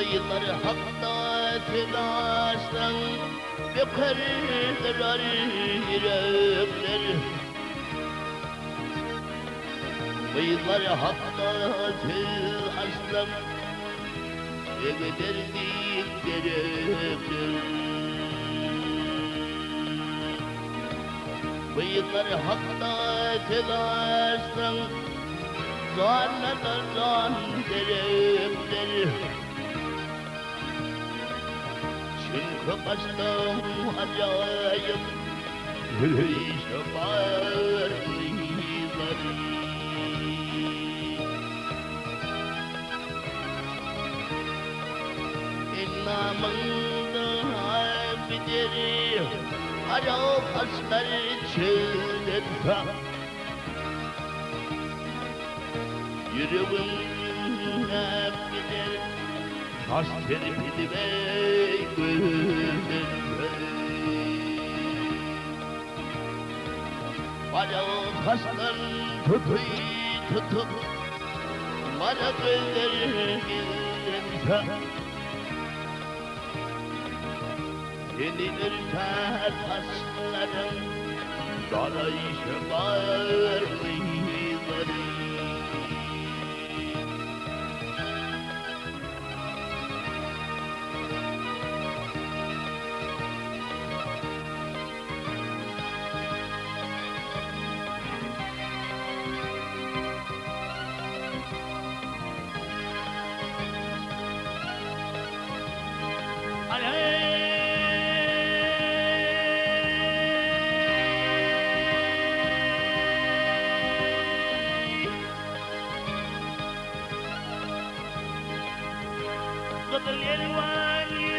Kıyıları hakta telaştan Bekardırar yürekler Kıyıları hakta telaştan Beklerdik gerekler Kıyıları hakta telaştan Zannelerden gerekler Çünkü baştan acayip işte varlıkları İnamında abideri Arap aslar çığlıkta Yüreğim abideri Taş terpidi ve gülüm Bana taştan tutup Bana gözlerimizde Yenilir taşlarım Dara işe varlıkları قبل الوالي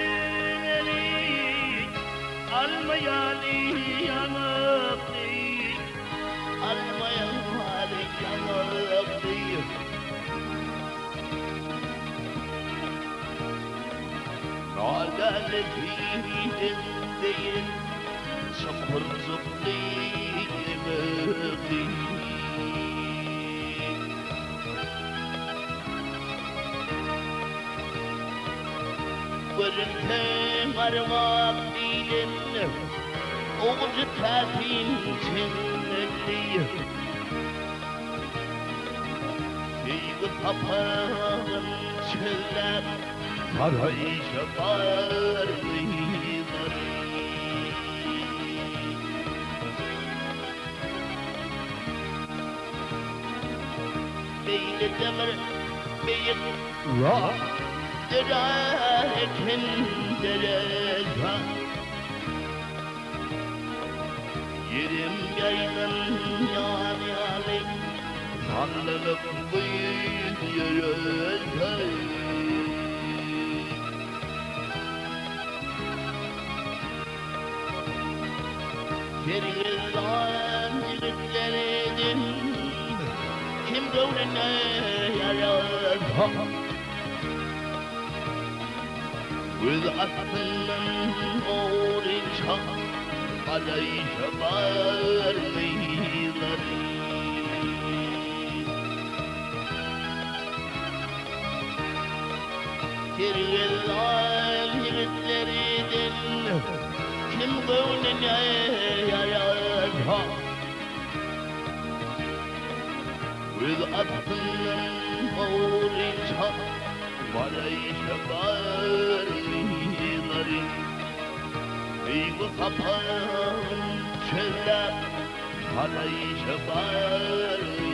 الميالي يا مقدي الميالي يا مقدي نادى فيه الدين صبر زقي مقدي Vırıntı marmak dilin Oğucu tepin çinli Fiygu papağın çöller Sarayışa varlıklar Beyli demir beyik Derakin dereza Yerim yaydın yani Sandılık büyük yürüze Kergizan yigitlerin Kim gönlüne yarasa With aklının oruca Alayşa varlıkları Kirgizan yigitlerinin Kim gönlüne yarasa With aklının oruca Alayşa varlıkları Fiygu papağın çöller Alayşa varlıkları